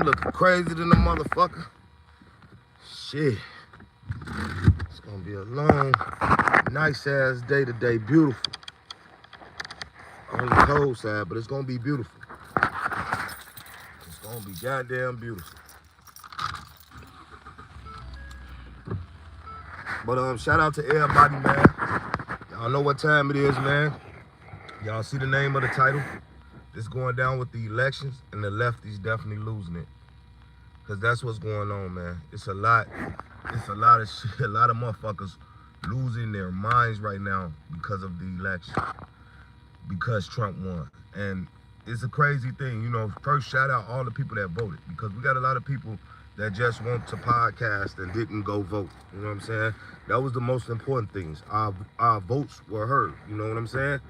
I'm looking crazy than a motherfucker. Shit. It's gonna be a long, nice ass day today. Beautiful. On the cold side, but it's gonna be beautiful. It's gonna be goddamn beautiful. But shout out to everybody, man. Y'all know what time it is, man. Y'all see the name of the title? It's going down with the elections, and the lefties definitely losing it. Cause that's what's going on, man. It's a lot of shit, a lot of motherfuckers losing their minds right now because of the election. Because Trump won. And it's a crazy thing, you know. First, shout out all the people that voted, because we got a lot of people that just want to podcast and didn't go vote. You know what I'm saying? That was the most important things. Our votes were heard. You know what I'm saying?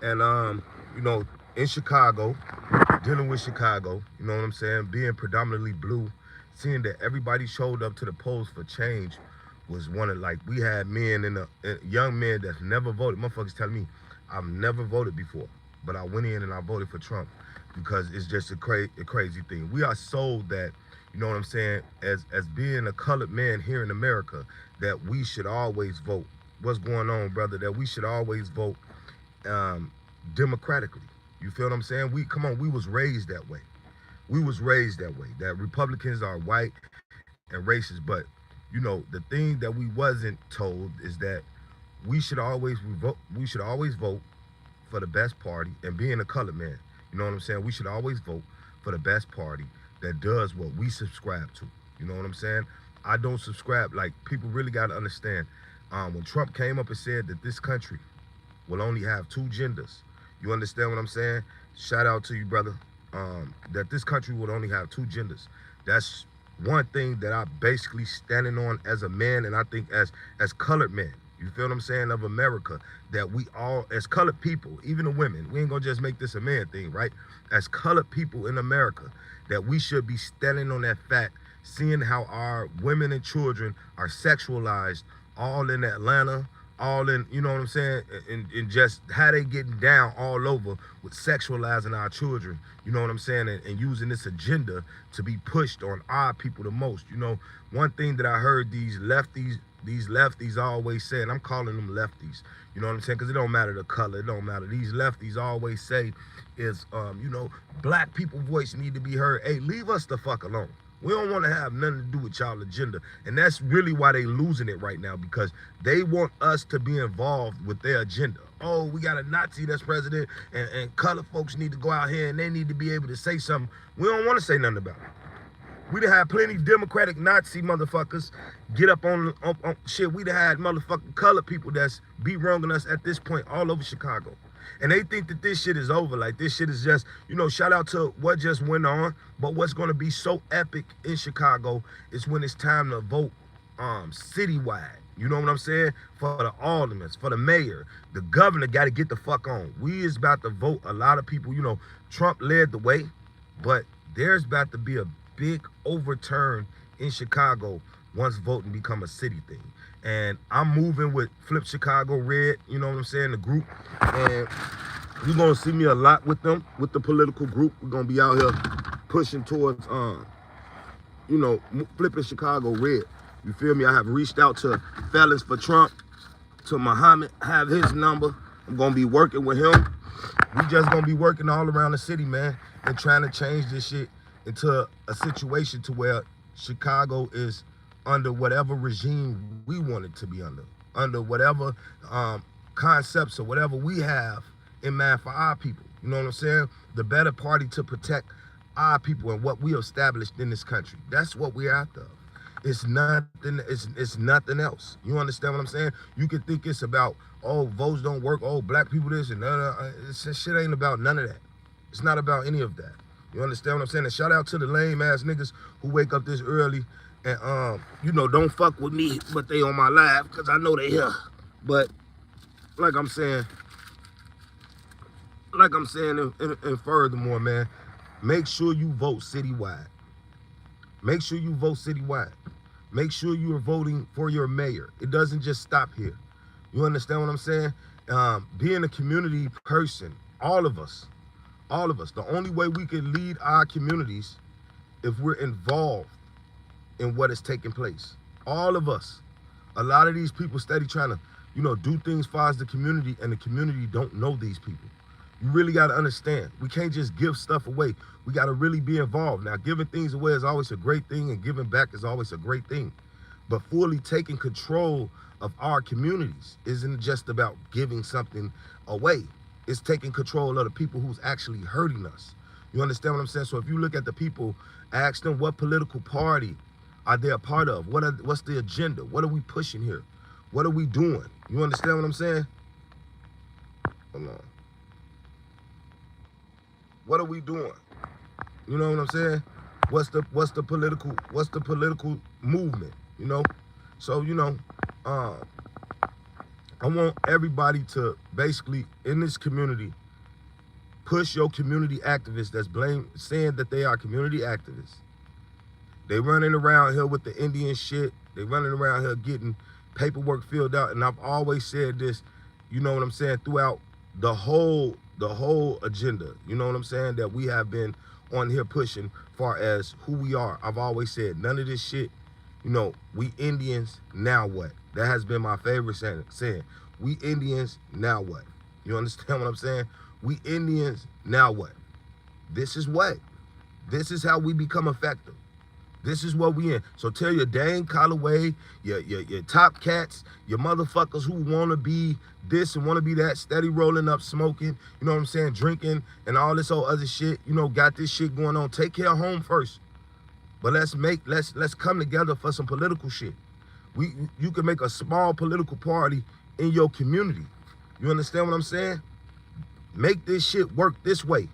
And you know, in Chicago, dealing with Chicago, you know what I'm saying, being predominantly blue, seeing that everybody showed up to the polls for change was one of, like, we had men and young men that's never voted. Motherfuckers telling me, I've never voted before, but I went in and I voted for Trump because it's just a crazy thing. We are sold that, you know what I'm saying, as being a colored man here in America, that we should always vote. What's going on, brother? That we should always vote democratically. You feel what I'm saying? We was raised that way. We was raised that way, that Republicans are white and racist. But, you know, the thing that we wasn't told is that we should always vote. We should always vote for the best party. And being a colored man, you know what I'm saying, we should always vote for the best party that does what we subscribe to. You know what I'm saying? I don't subscribe. Like, people really got to understand, when Trump came up and said that this country will only have 2 genders, you understand what I'm saying? Shout out to you, brother. That this country would only have 2 genders. That's one thing that I basically standing on as a man, and I think as colored men, you feel what I'm saying, of America, that we all, as colored people, even the women, we ain't gonna just make this a man thing, right? As colored people in America, that we should be standing on that fact, seeing how our women and children are sexualized all in Atlanta, all in, you know what I'm saying, and just how they getting down all over with sexualizing our children, you know what I'm saying, and using this agenda to be pushed on our people the most. You know, one thing that I heard these lefties always say, and I'm calling them lefties, you know what I'm saying, because it don't matter the color, it don't matter. These lefties always say is, you know, black people's voice need to be heard. Hey, leave us the fuck alone. We don't want to have nothing to do with y'all agenda. And that's really why they losing it right now, because they want us to be involved with their agenda. Oh, we got a Nazi that's president, and colored folks need to go out here and they need to be able to say something. We don't want to say nothing about it. We done had plenty Democratic Nazi motherfuckers get up on shit. We done had motherfucking colored people that's be wronging us at this point all over Chicago. And they think that this shit is over. Like, this shit is just, you know, shout out to what just went on. But what's going to be so epic in Chicago is when it's time to vote citywide. You know what I'm saying? For the aldermen, for the mayor, the governor got to get the fuck on. We is about to vote a lot of people. You know, Trump led the way, but there's about to be a big overturn in Chicago once voting become a city thing. And I'm moving with Flip Chicago Red, you know what I'm saying, the group. And you're going to see me a lot with them, with the political group. We're going to be out here pushing towards, you know, flipping Chicago Red. You feel me? I have reached out to Fellas for Trump, to Muhammad, have his number. I'm going to be working with him. We just going to be working all around the city, man, and trying to change this shit into a situation to where Chicago is under whatever regime we want it to be under whatever concepts or whatever we have in mind for our people. You know what I'm saying? The better party to protect our people and what we established in this country. That's what we're after. It's nothing. It's nothing else. You understand what I'm saying? You can think it's about, oh, votes don't work. Oh, black people this and this shit ain't about none of that. It's not about any of that. You understand what I'm saying? And shout out to the lame ass niggas who wake up this early and you know, don't fuck with me, but they on my live because I know they here. But like I'm saying, and furthermore, man, make sure you vote citywide. Make sure you vote citywide. Make sure you are voting for your mayor. It doesn't just stop here. You understand what I'm saying? Being a community person, all of us, the only way we can lead our communities if we're involved in what is taking place. All of us. A lot of these people steady trying to, do things as far as the community, and the community don't know these people. You really got to understand. We can't just give stuff away. We got to really be involved. Now, giving things away is always a great thing, and giving back is always a great thing. But fully taking control of our communities isn't just about giving something away. It's taking control of the people who's actually hurting us. You understand what I'm saying? So if you look at the people, ask them what political party are they a part of? What's the agenda? What are we pushing here? What are we doing? You understand what I'm saying? Hold on. What are we doing? You know what I'm saying? What's the political movement? So I want everybody to basically in this community push your community activists that's saying that they are community activists. They running around here with the Indian shit. They running around here getting paperwork filled out. And I've always said this, you know what I'm saying, throughout the whole agenda. You know what I'm saying, that we have been on here pushing far as who we are. I've always said none of this shit, we Indians, now what? That has been my favorite saying. We Indians, now what? You understand what I'm saying? We Indians, now what? This is what? This is how we become effective. This is what we in. So tell your Dane Calloway, your top cats, your motherfuckers who want to be this and want to be that, steady rolling up, smoking, you know what I'm saying, drinking and all this old other shit, got this shit going on. Take care of home first. But let's come together for some political shit. You can make a small political party in your community. You understand what I'm saying? Make this shit work this way.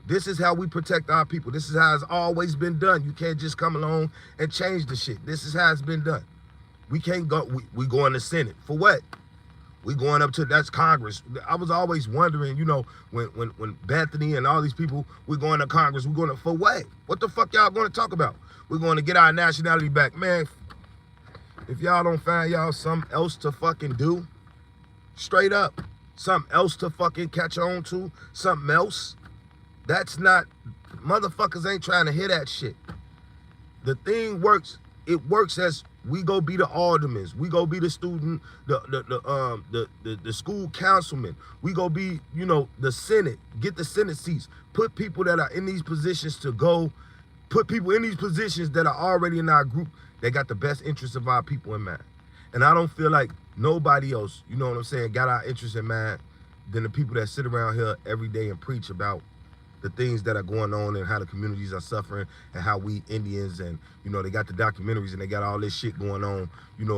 This is how we protect our people. This is how it's always been done. You can't just come along and change the shit. This is how it's been done. We can't go, we go in the Senate. For what? We going up to, that's Congress. I was always wondering, when Bethany and all these people, we're going to Congress, we're going to, for what? What the fuck y'all going to talk about? We're going to get our nationality back. Man, if y'all don't find y'all something else to fucking do, straight up, something else to fucking catch on to, something else. That's not, motherfuckers ain't trying to hear that shit. The thing works, it works as we go be the aldermen, we go be the student, the school councilman, we go be, the Senate, get the Senate seats, put people that are in these positions to go, put people in these positions that are already in our group that got the best interests of our people in mind. And I don't feel like nobody else, you know what I'm saying, got our interests in mind than the people that sit around here every day and preach about the things that are going on and how the communities are suffering and how we Indians and, they got the documentaries and they got all this shit going on,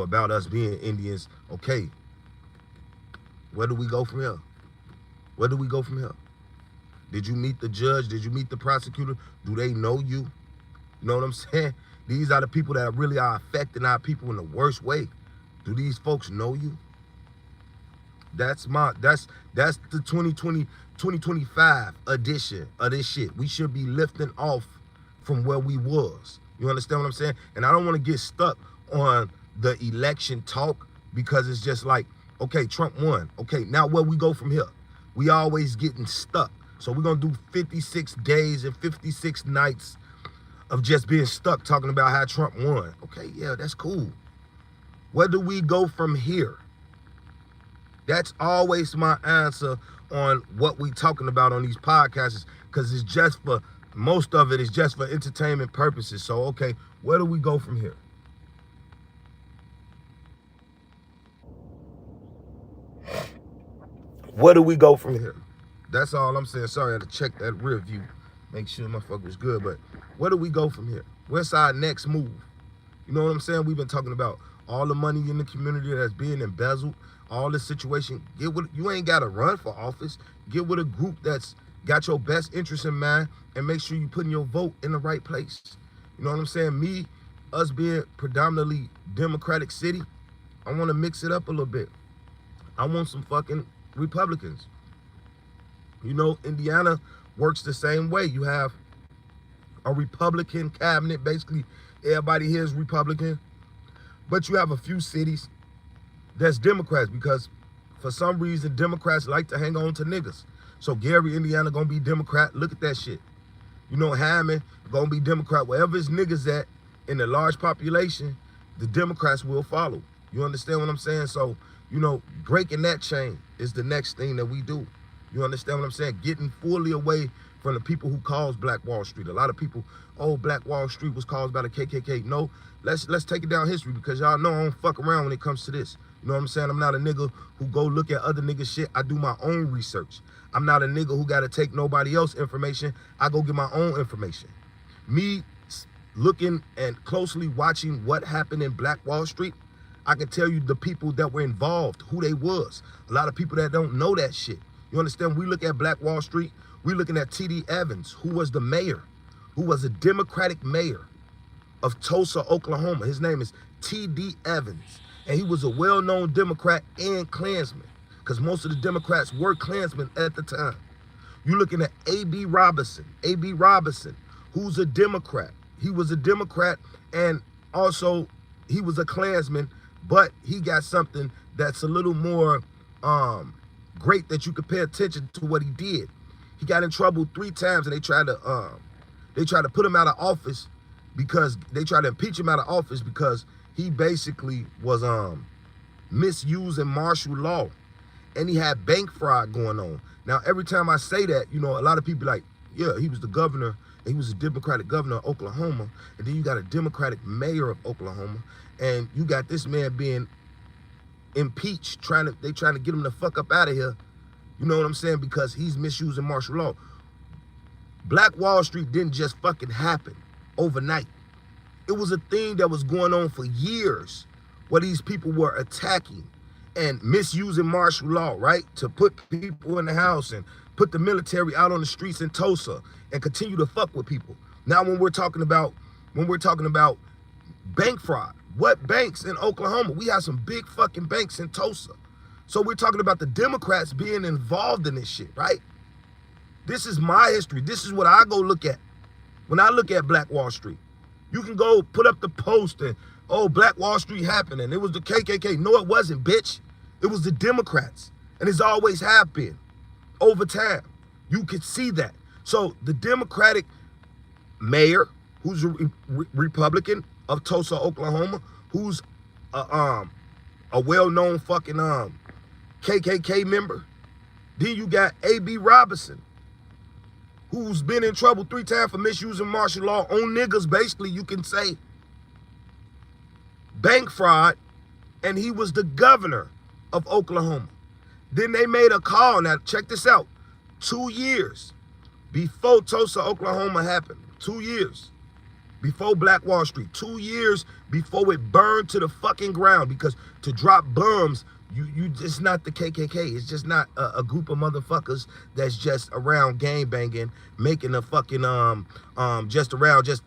about us being Indians. Okay, where do we go from here? Where do we go from here? Did you meet the judge? Did you meet the prosecutor? Do they know you? You know what I'm saying? These are the people that really are affecting our people in the worst way. Do these folks know you? That's the 2025 edition of this shit. We should be lifting off from where we was. You understand what I'm saying? And I don't want to get stuck on the election talk because it's just like, okay, Trump won. Okay, now where we go from here? We always getting stuck. So we're going to do 56 days and 56 nights of just being stuck talking about how Trump won. Okay, yeah, that's cool. Where do we go from here? That's always my answer on what we talking about on these podcasts, because it's just for, most of it is just for entertainment purposes. So, okay, where do we go from here? Where do we go from here? That's all I'm saying. Sorry, I had to check that rear view, make sure my fuck was good. But where do we go from here? What's our next move? You know what I'm saying? We've been talking about all the money in the community that's being embezzled, all this situation. You ain't got to run for office. Get with a group that's got your best interest in mind and make sure you're putting your vote in the right place. You know what I'm saying? Us being predominantly Democratic city, I want to mix it up a little bit. I want some fucking Republicans. Indiana works the same way. You have a Republican cabinet. Basically, everybody here is Republican. But you have a few cities that's Democrats because for some reason, Democrats like to hang on to niggas. So Gary, Indiana, gonna be Democrat. Look at that shit. You know, Hammond gonna be Democrat. Wherever his niggas at in the large population, the Democrats will follow. You understand what I'm saying? So, you know, breaking that chain is the next thing that we do. You understand what I'm saying? Getting fully away from the people who caused Black Wall Street. A lot of people, oh, Black Wall Street was caused by the KKK. No, let's take it down history, because y'all know I don't fuck around when it comes to this. You know what I'm saying? I'm not a nigga who go look at other niggas shit. I do my own research. I'm not a nigga who got to take nobody else's information. I go get my own information. Me looking and closely watching what happened in Black Wall Street, I can tell you the people that were involved, who they was. A lot of people that don't know that shit. You understand? We look at Black Wall Street, we looking at T.D. Evans, who was the mayor, who was a Democratic mayor of Tulsa, Oklahoma. His name is T.D. Evans. And he was a well-known Democrat and Klansman, because most of the Democrats were Klansmen at the time. You're looking at A.B. Robinson. A.B. Robinson, who's a Democrat. He was a Democrat, and also he was a Klansman, but he got something that's a little more great, that you could pay attention to what he did. He got in trouble 3 times, and they tried to put him out of office, because they tried to impeach him out of office because he basically was misusing martial law, and he had bank fraud going on. Now, every time I say that, you know, a lot of people like, yeah, he was the governor, and he was a Democratic governor of Oklahoma, and then you got a Democratic mayor of Oklahoma, and you got this man being impeached, they trying to get him the fuck up out of here. You know what I'm saying? Because he's misusing martial law. Black Wall Street didn't just fucking happen overnight. It was a thing that was going on for years, where these people were attacking and misusing martial law, right? To put people in the house and put the military out on the streets in Tulsa and continue to fuck with people. Now, when we're talking about bank fraud, what banks in Oklahoma? We have some big fucking banks in Tulsa. So we're talking about the Democrats being involved in this shit, right? This is my history. This is what I go look at when I look at Black Wall Street. You can go put up the post and, oh, Black Wall Street happened and it was the KKK. No, it wasn't, bitch. It was the Democrats. And it's always have been over time. You could see that. So the Democratic mayor, who's a Republican of Tulsa, Oklahoma, who's a well-known fucking KKK member. Then you got A.B. Robinson, who's been in trouble 3 times for misusing martial law on niggas, basically, you can say. Bank fraud, and he was the governor of Oklahoma. Then they made a call. Now, check this out. 2 years before Tulsa, Oklahoma happened. 2 years before Black Wall Street. 2 years before it burned to the fucking ground, because to drop bombs, it's not the KKK. It's just not a group of motherfuckers that's just around gang banging, making a fucking just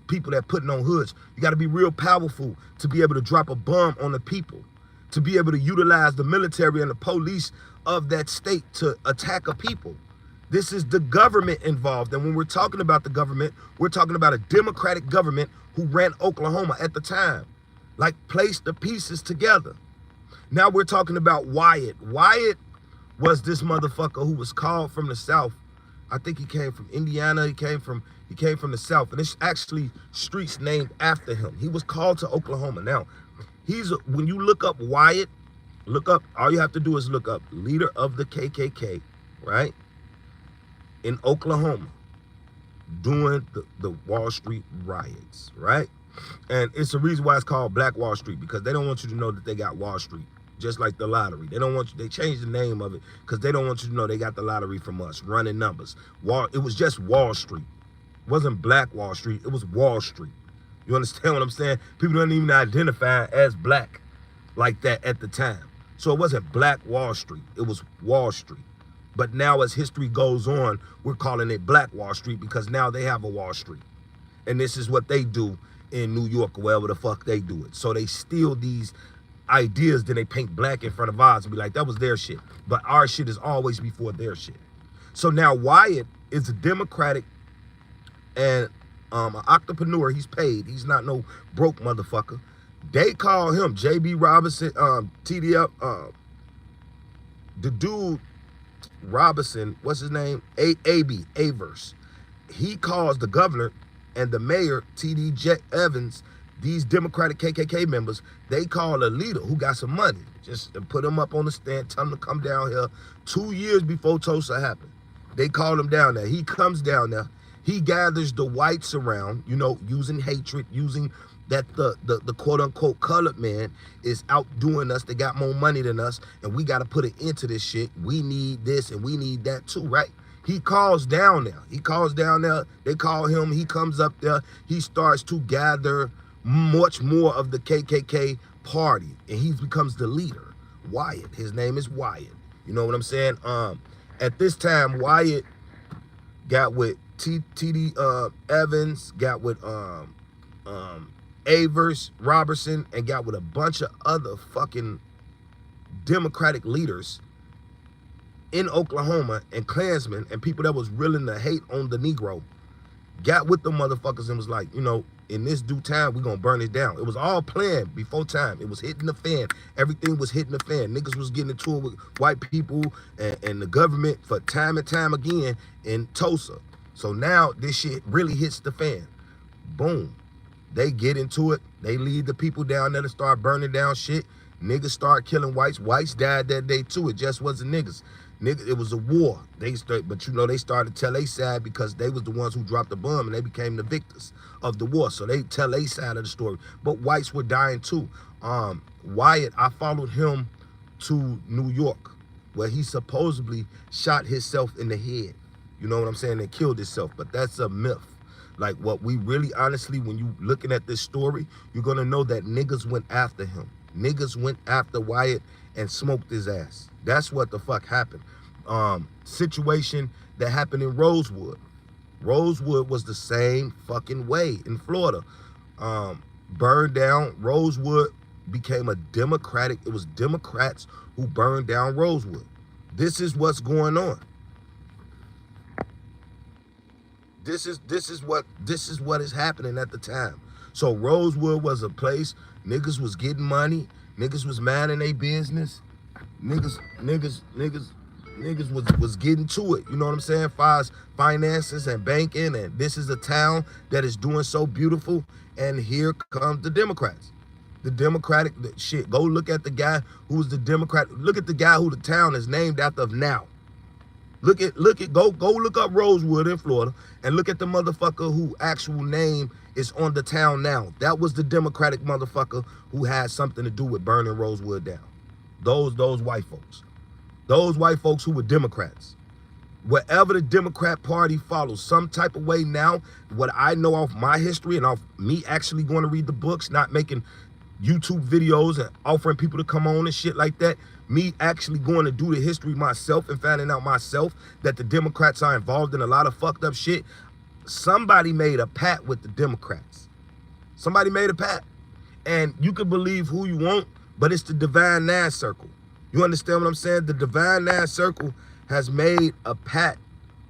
people that putting on hoods. You got to be real powerful to be able to drop a bomb on the people, to be able to utilize the military and the police of that state to attack a people. This is the government involved, and when we're talking about the government, we're talking about a Democratic government who ran Oklahoma at the time, like placed the pieces together. Now we're talking about Wyatt. Wyatt was this motherfucker who was called from the South. I think he came from Indiana. He came from the South, and it's actually streets named after him. He was called to Oklahoma. Now, when you look up Wyatt, all you have to do is look up leader of the KKK, right? In Oklahoma, during the Wall Street riots, right? And it's the reason why it's called Black Wall Street, because they don't want you to know that they got Wall Street. Just like the lottery. They changed the name of it because they don't want you to know they got the lottery from us, running numbers. It was just Wall Street. It wasn't Black Wall Street, it was Wall Street. You understand what I'm saying? People don't even identify as black like that at the time. So it wasn't Black Wall Street, it was Wall Street. But now as history goes on, we're calling it Black Wall Street because now they have a Wall Street. And this is what they do in New York or wherever the fuck they do it. So they steal these ideas, then they paint black in front of ours and be like, that was their shit. But our shit is always before their shit. So now Wyatt is a Democratic and an entrepreneur. He's paid. He's not no broke motherfucker. They call him J.B. Robinson, TDF, the dude Robinson, what's his name? A.B. Avers. he calls the governor and the mayor, T.D. Evans, these Democratic KKK members, they call a leader who got some money, just put him up on the stand, tell him to come down here 2 years before Tulsa happened. They called him down there. He comes down there. He gathers the whites around, you know, using hatred, using that the quote-unquote colored man is outdoing us. They got more money than us, and we got to put an end to this shit. We need this, and we need that too, right? He calls down there. He calls down there. They call him. He comes up there. He starts to gather much more of the KKK party, and he becomes the leader. Wyatt. His name is Wyatt. You know what I'm saying? At this time, Wyatt got with T.D. Evans, got with Avers, Robertson, and got with a bunch of other fucking Democratic leaders in Oklahoma and Klansmen and people that was willing to hate on the Negro, got with the motherfuckers and was like, you know, in this due time, we're going to burn it down. It was all planned before time. It was hitting the fan. Everything was hitting the fan. Niggas was getting into it with white people and the government for time and time again in Tulsa. So now this shit really hits the fan. Boom. They get into it. They lead the people down there to start burning down shit. Niggas start killing whites. Whites died that day too. It just wasn't niggas. It was a war. But you know, they started to tell their side because they was the ones who dropped the bomb and they became the victors of the war. So they tell their side of the story. But whites were dying too. Wyatt, I followed him to New York, where he supposedly shot himself in the head. You know what I'm saying? And killed himself. But that's a myth. Like, what we really, honestly, when you looking at this story, you're gonna know that niggas went after him. Niggas went after Wyatt and smoked his ass. That's what the fuck happened. Situation that happened in Rosewood. Rosewood was the same fucking way in Florida. Burned down. Rosewood became a Democratic. It was Democrats who burned down Rosewood. This is what's going on. This is what is happening at the time. So Rosewood was a place niggas was getting money. Niggas was mad in their business. Niggas was getting to it. You know what I'm saying? Finances and banking, and this is a town that is doing so beautiful. And here comes the Democrats. The Democratic shit. Go look at the guy who was the Democrat. Look at the guy who the town is named after now. Go look up Rosewood in Florida and look at the motherfucker who actual name is on the town now. That was the Democratic motherfucker who had something to do with burning Rosewood down. Those white folks. Those white folks who were Democrats. Wherever the Democrat Party follows some type of way now, what I know off my history and off me actually going to read the books, not making YouTube videos and offering people to come on and shit like that, me actually going to do the history myself and finding out myself that the Democrats are involved in a lot of fucked up shit. Somebody made a pact with the Democrats. Somebody made a pact. And you can believe who you want, but it's the Divine Nine Circle. You understand what I'm saying? The Divine Nine Circle has made a pact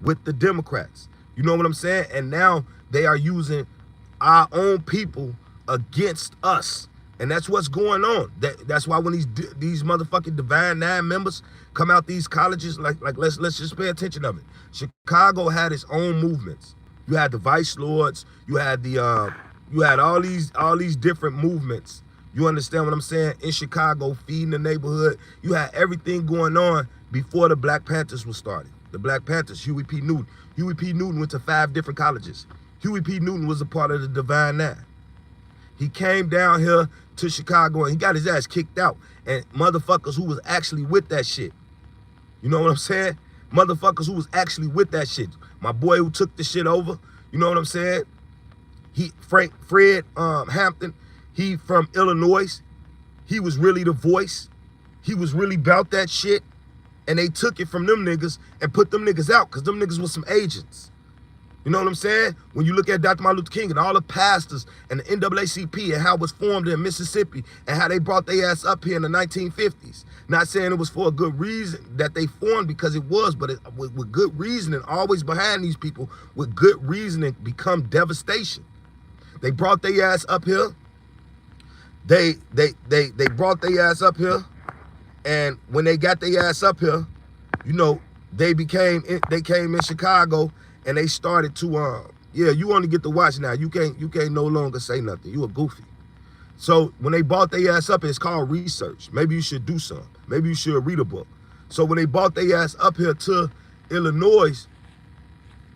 with the Democrats. You know what I'm saying? And now they are using our own people against us. And that's what's going on. That's why when these motherfucking Divine Nine members come out these colleges, like let's just pay attention of it. Chicago had its own movements. You had the Vice Lords. You had all these different movements. You understand what I'm saying? In Chicago, feeding the neighborhood. You had everything going on before the Black Panthers was started. The Black Panthers, Huey P. Newton. Huey P. Newton went to 5 different colleges. Huey P. Newton was a part of the Divine Nine. He came down here to Chicago and he got his ass kicked out. And motherfuckers who was actually with that shit. You know what I'm saying? Motherfuckers who was actually with that shit. My boy who took the shit over, you know what I'm saying? Fred Hampton, he from Illinois. He was really the voice. He was really about that shit. And they took it from them niggas and put them niggas out because them niggas was some agents. You know what I'm saying? When you look at Dr. Martin Luther King and all the pastors and the NAACP and how it was formed in Mississippi and how they brought their ass up here in the 1950s. Not saying it was for a good reason that they formed, because it was, but with good reasoning, always behind these people, with good reasoning become devastation. They brought their ass up here. They brought their ass up here. And when they got their ass up here, you know, they came in Chicago and they started to yeah, you only get to watch now. You can't no longer say nothing. You a goofy. So when they bought their ass up, it's called research. Maybe you should do something. Maybe you should read a book. So when they bought their ass up here to Illinois,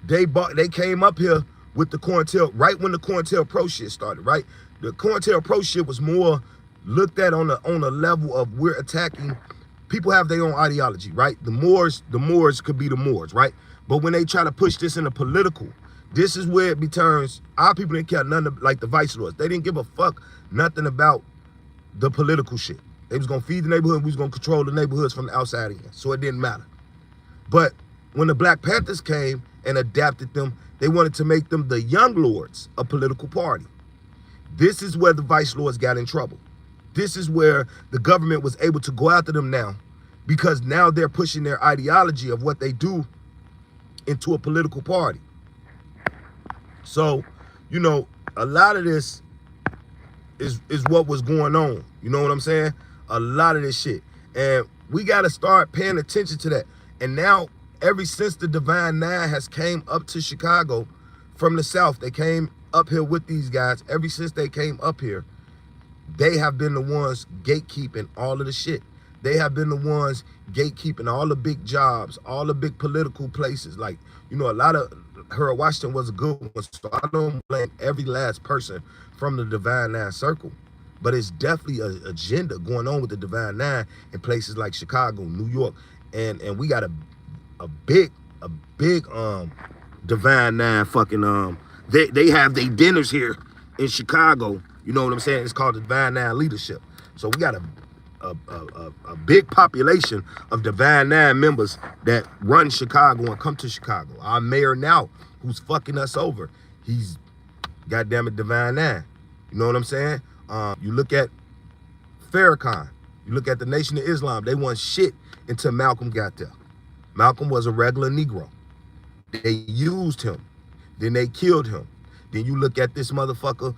they came up here with the COINTEL, right when the COINTELPRO shit started, right? The COINTELPRO shit was more looked at on a level of we're attacking, people have their own ideology, right? The Moors could be the Moors, right? But when they try to push this into political, this is where it turns, our people didn't care nothing like the vice lords. They didn't give a fuck nothing about the political shit. They was gonna feed the neighborhood, we was gonna control the neighborhoods from the outside in, so it didn't matter. But when the Black Panthers came and adapted them, they wanted to make them the young lords, a political party. This is where the vice lords got in trouble. This is where the government was able to go after them now, because now they're pushing their ideology of what they do into a political party. So, you know, a lot of this is what was going on. You know what I'm saying? A lot of this shit. And we got to start paying attention to that. And now, ever since the Divine Nine has came up to Chicago from the South, they came up here with these guys. Ever since they came up here, they have been the ones gatekeeping all of the shit. They have been the ones gatekeeping all the big jobs, all the big political places. Like, you know, a lot of, Harold Washington was a good one, so I don't blame every last person from the Divine Nine circle. But it's definitely an agenda going on with the Divine Nine in places like Chicago, New York, and we got a big Divine Nine fucking they have their dinners here in Chicago. You know what I'm saying? It's called the Divine Nine Leadership. So we got a big population of Divine Nine members that run Chicago and come to Chicago. Our mayor now, who's fucking us over, he's goddamn it Divine Nine. You know what I'm saying? You look at Farrakhan, you look at the Nation of Islam, they want shit until Malcolm got there. Malcolm was a regular Negro. They used him, then they killed him. Then you look at this motherfucker,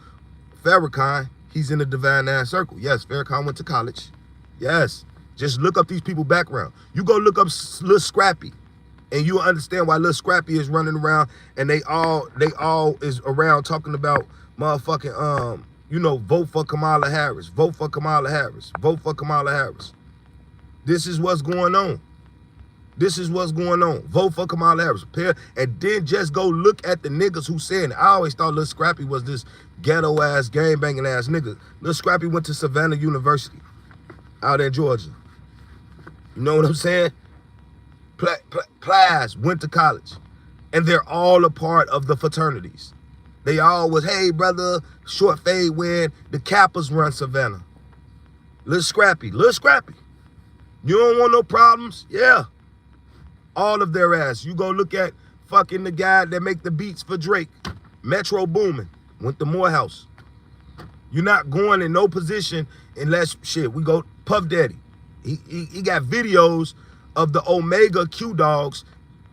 Farrakhan, he's in the Divine Nine circle. Yes, Farrakhan went to college. Yes, just look up these people's background. You go look up Lil Scrappy, and you'll understand why Lil Scrappy is running around, and they all is around talking about motherfucking you know, vote for Kamala Harris, vote for Kamala Harris, vote for Kamala Harris. This is what's going on. This is what's going on. Vote for Kamala Harris. And then just go look at the niggas who saying it. I always thought Lil Scrappy was this ghetto ass, gang banging ass nigga. Lil Scrappy went to Savannah University out in Georgia. You know what I'm saying? Plas went to college. And they're all a part of the fraternities. They all was, hey brother, short fade win, the Kappas run Savannah. Lil Scrappy. You don't want no problems? Yeah. All of their ass. You go look at fucking the guy that make the beats for Drake. Metro Boomin. Went to Morehouse. You're not going in no position unless, shit, we go Puff Daddy. He got videos of the Omega Q Dogs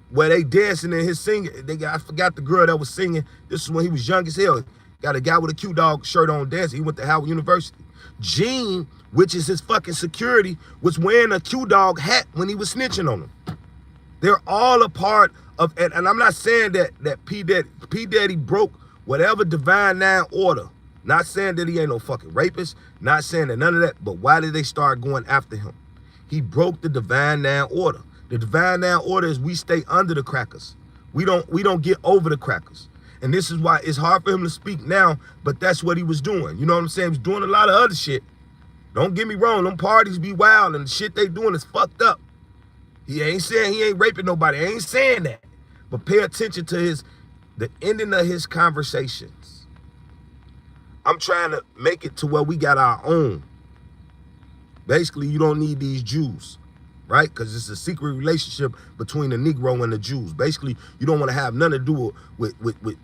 where they dancing in his singing. I forgot the girl that was singing. This is when he was young as hell. Got a guy with a Q Dog shirt on dancing. He went to Howard University. Gene, which is his fucking security, was wearing a Q Dog hat when he was snitching on him. They're all a part of, and I'm not saying that P Daddy broke whatever Divine Nine order. Not saying that he ain't no fucking rapist. Not saying that none of that. But why did they start going after him? He broke the Divine Nine order. The Divine Nine order is we stay under the crackers. We don't get over the crackers. And this is why it's hard for him to speak now, but that's what he was doing. You know what I'm saying? He was doing a lot of other shit. Don't get me wrong, them parties be wild and the shit they doing is fucked up. He ain't saying he ain't raping nobody. I ain't saying that. But pay attention to the ending of his conversations. I'm trying to make it to where we got our own. Basically, you don't need these Jews, right? Because it's a secret relationship between the Negro and the Jews. Basically, you don't want to have nothing to do with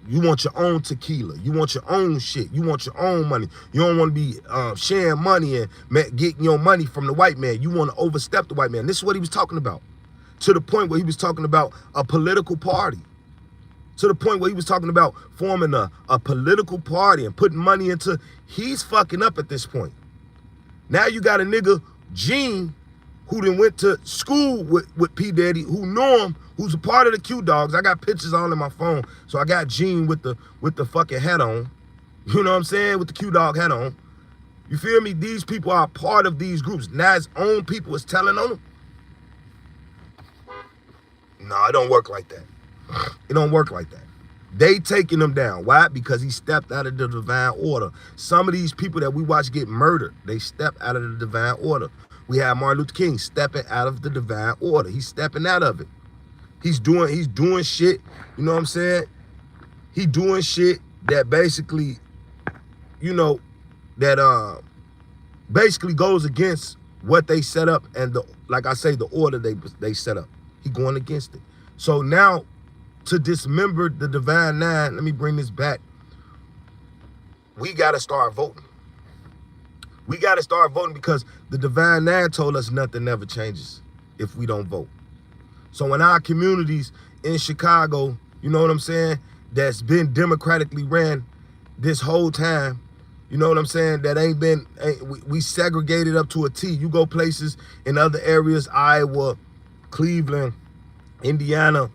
you want your own tequila. You want your own shit. You want your own money. You don't want to be sharing money and getting your money from the white man. You want to overstep the white man. This is what he was talking about. To the point where he was talking about a political party. To the point where he was talking about forming a political party and putting money he's fucking up at this point. Now you got a nigga, Gene, who then went to school with P. Diddy, who know him, who's a part of the Q Dogs. I got pictures all in my phone. So I got Gene with the fucking hat on. You know what I'm saying? With the Q Dog hat on. You feel me? These people are part of these groups. Now his own people is telling on him. No, it don't work like that. It don't work like that. They taking him down. Why? Because he stepped out of the divine order. Some of these people that we watch get murdered, they step out of the divine order. We have Martin Luther King stepping out of the divine order. He's stepping out of it. He's doing shit, you know what I'm saying? He doing shit that basically, you know, that basically goes against what they set up and like I say, the order they set up. He going against it. So now to dismember the Divine Nine, let me bring this back. We got to start voting. We got to start voting because the Divine Nine told us nothing ever changes if we don't vote. So in our communities in Chicago, you know what I'm saying, that's been democratically ran this whole time, you know what I'm saying, that we segregated up to a T. You go places in other areas, Iowa, Cleveland, Indiana,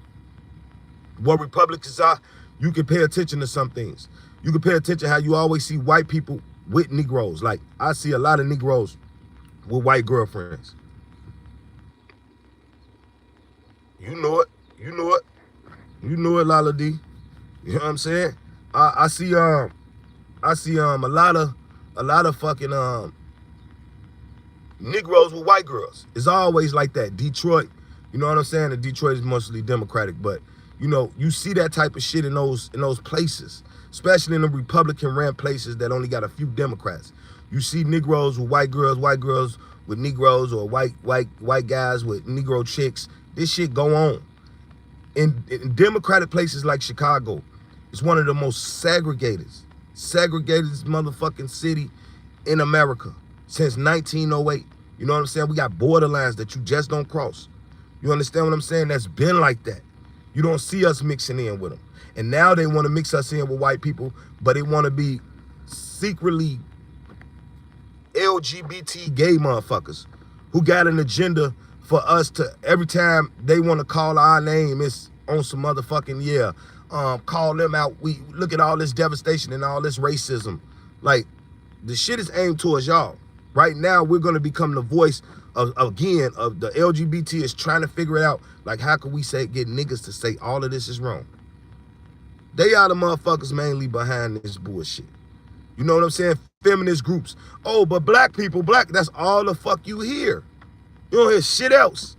what Republicans are, you can pay attention to some things. You can pay attention how you always see white people with Negroes. Like, I see a lot of Negroes with white girlfriends. You know it. You know it. You know it, Lala D. You know what I'm saying? I see a lot of fucking Negroes with white girls. It's always like that. Detroit, you know what I'm saying? And Detroit is mostly Democratic, but you know, you see that type of shit in those places, especially in the Republican-ran places that only got a few Democrats. You see Negroes with white girls with Negroes, or white guys with Negro chicks. This shit go on. In Democratic places like Chicago, it's one of the most segregated motherfucking city in America since 1908. You know what I'm saying? We got borderlines that you just don't cross. You understand what I'm saying? That's been like that. You don't see us mixing in with them. And now they want to mix us in with white people, but they want to be secretly LGBT gay motherfuckers who got an agenda for us to, every time they want to call our name, it's on some motherfucking, call them out. We look at all this devastation and all this racism. Like, the shit is aimed towards y'all. Right now, we're going to become the voice of the LGBT is trying to figure it out. Like, how can we get niggas to say all of this is wrong? They are the motherfuckers mainly behind this bullshit. You know what I'm saying? Feminist groups. Oh, but black people, that's all the fuck you hear. You don't hear shit else.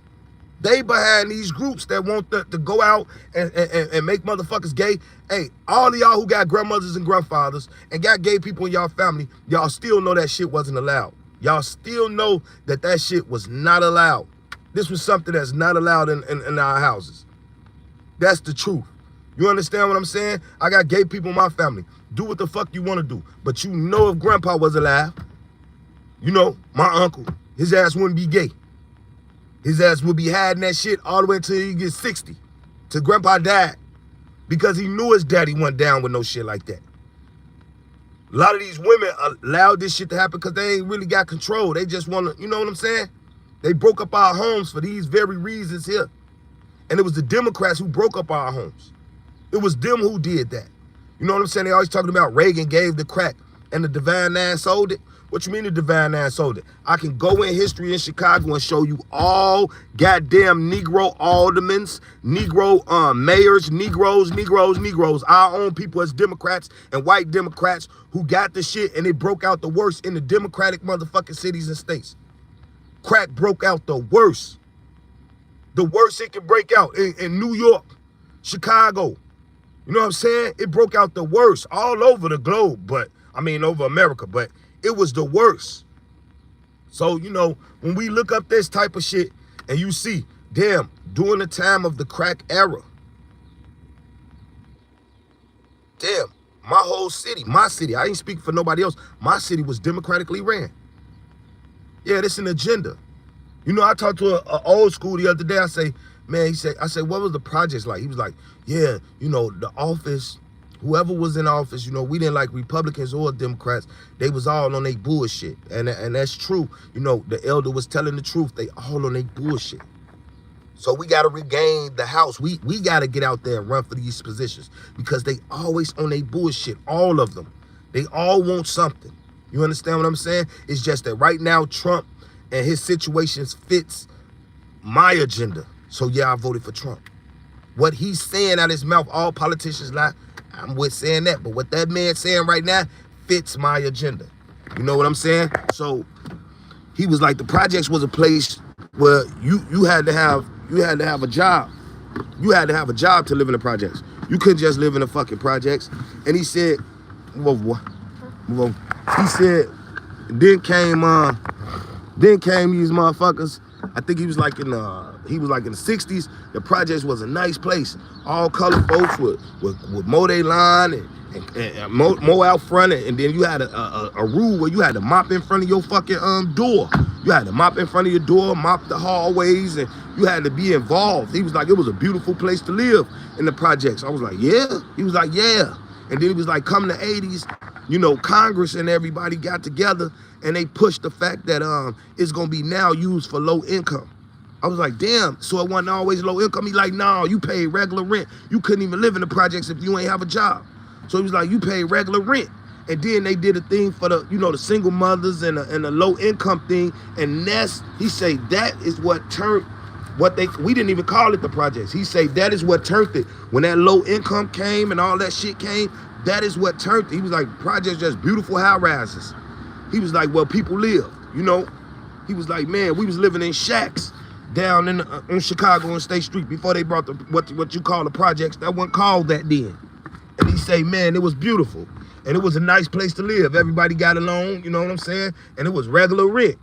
They behind these groups that want to go out and make motherfuckers gay. Hey, all of y'all who got grandmothers and grandfathers and got gay people in y'all family, y'all still know that shit wasn't allowed. Y'all still know that shit was not allowed. This was something that's not allowed in our houses. That's the truth. You understand what I'm saying? I got gay people in my family. Do what the fuck you want to do. But you know if grandpa was alive, you know, my uncle, his ass wouldn't be gay. His ass would be hiding that shit all the way until he gets 60. Till grandpa died. Because he knew his daddy went down with no shit like that. A lot of these women allowed this shit to happen because they ain't really got control. They just want to, you know what I'm saying? They broke up our homes for these very reasons here. And it was the Democrats who broke up our homes. It was them who did that. You know what I'm saying? They always talking about Reagan gave the crack and the Divine Nine sold it. What you mean the Divine Nine sold it? I can go in history in Chicago and show you all goddamn Negro aldermans, Negro mayors, Negroes, our own people as Democrats and white Democrats who got the shit and it broke out the worst in the Democratic motherfucking cities and states. Crack broke out the worst. The worst it can break out in New York, Chicago. You know what I'm saying? It broke out the worst all over the globe, over America, but it was the worst. So, you know, when we look up this type of shit and you see, damn, during the time of the crack era, damn, my whole city, I ain't speaking for nobody else, my city was democratically ran. Yeah, this an agenda. You know, I talked to an old school the other day. I say, what was the projects like? He was like, yeah, you know, the office Whoever was in office, you know, we didn't like Republicans or Democrats. They was all on their bullshit. And that's true. You know, the elder was telling the truth. They all on their bullshit. So we got to regain the house. We got to get out there and run for these positions because they always on their bullshit, all of them. They all want something. You understand what I'm saying? It's just that right now Trump and his situations fits my agenda. So yeah, I voted for Trump. What he's saying out his mouth, all politicians lie. I'm with saying that. But what that man's saying right now fits my agenda. You know what I'm saying? So he was like, the projects was a place where you had to have a job. You had to have a job to live in the projects. You couldn't just live in the fucking projects. And he said, move over, boy. Move over. He said, then came these motherfuckers. I think he was like in the 60s. The projects was a nice place. All colored folks would mow their lawn and mow out front. And then you had a rule where you had to mop in front of your fucking door. You had to mop in front of your door, mop the hallways, and you had to be involved. He was like, it was a beautiful place to live in the projects. I was like, yeah? He was like, yeah. And then he was like, come the 80s, you know, Congress and everybody got together and they pushed the fact that it's gonna be now used for low income. I was like, damn, so it wasn't always low income? He like, no, you paid regular rent. You couldn't even live in the projects if you ain't have a job. So he was like, you pay regular rent. And then they did a thing for the, you know, the single mothers and the low income thing. And that's, he say, that is what turned, we didn't even call it the projects. He say, that is what turned it. When that low income came and all that shit came, that is what turned it. He was like, projects just beautiful high rises. He was like, well, people live, you know. He was like, man, we was living in shacks down in on Chicago on State Street before they brought the what you call the projects. That wasn't called that then. And he say, man, it was beautiful. And it was a nice place to live. Everybody got along, you know what I'm saying? And it was regular rent.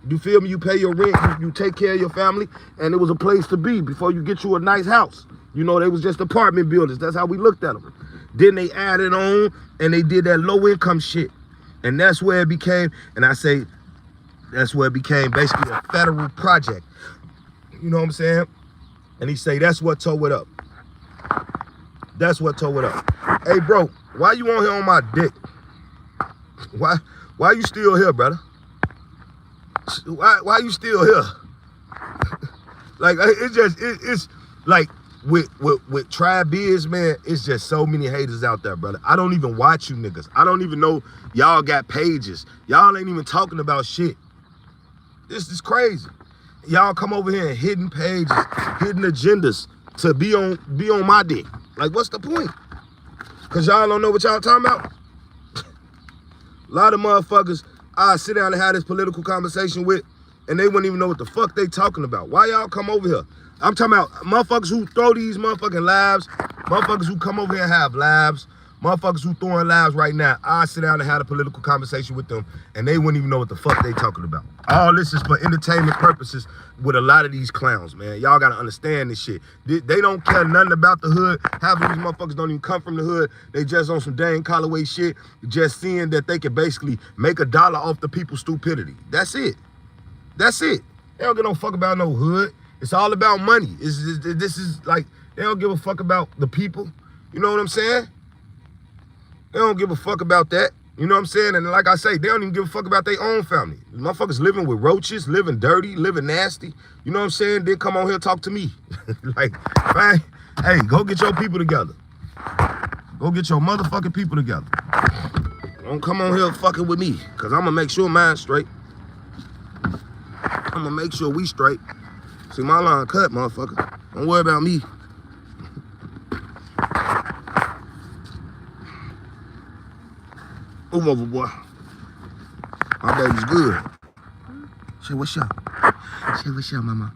You feel me? You pay your rent, you take care of your family, and it was a place to be before you get you a nice house. You know, they was just apartment buildings. That's how we looked at them. Then they added on, and they did that low income shit. And that's where it became, and I say, that's where it became basically a federal project. You know what I'm saying? And he say, that's what tore it up. That's what tore it up. Hey, bro, why you on here on my dick? Why you still here, brother? Why you still here? Like, it's like with TRIBEBIZ, man, it's just so many haters out there, brother. I don't even watch you niggas. I don't even know y'all got pages. Y'all ain't even talking about shit. This is crazy. Y'all come over here and hidden pages, hidden agendas to be on my dick. Like, what's the point? Cause y'all don't know what y'all talking about. A lot of motherfuckers I sit down and have this political conversation with, and they wouldn't even know what the fuck they talking about. Why y'all come over here? I'm talking about motherfuckers who throw these motherfucking lives, motherfuckers who come over here and have lives, motherfuckers who throwing lives right now. I sit down and have a political conversation with them, and they wouldn't even know what the fuck they talking about. All this is for entertainment purposes with a lot of these clowns, man. Y'all gotta understand this shit. They don't care nothing about the hood. Half of these motherfuckers don't even come from the hood. They just on some dang Callaway shit, just seeing that they can basically make $1 off the people's stupidity. That's it. That's it. They don't give no fuck about no hood. It's all about money. This is like, they don't give a fuck about the people. You know what I'm saying? They don't give a fuck about that. You know what I'm saying? And like I say, they don't even give a fuck about their own family. Motherfuckers living with roaches, living dirty, living nasty. You know what I'm saying? Then come on here and talk to me. Like, man, hey, go get your people together. Go get your motherfucking people together. Don't come on here fucking with me, because I'm going to make sure mine's straight. I'm going to make sure we straight. See, my line cut, motherfucker. Don't worry about me. Move over, boy. My baby's good. Say what's up. Say what's up, mama.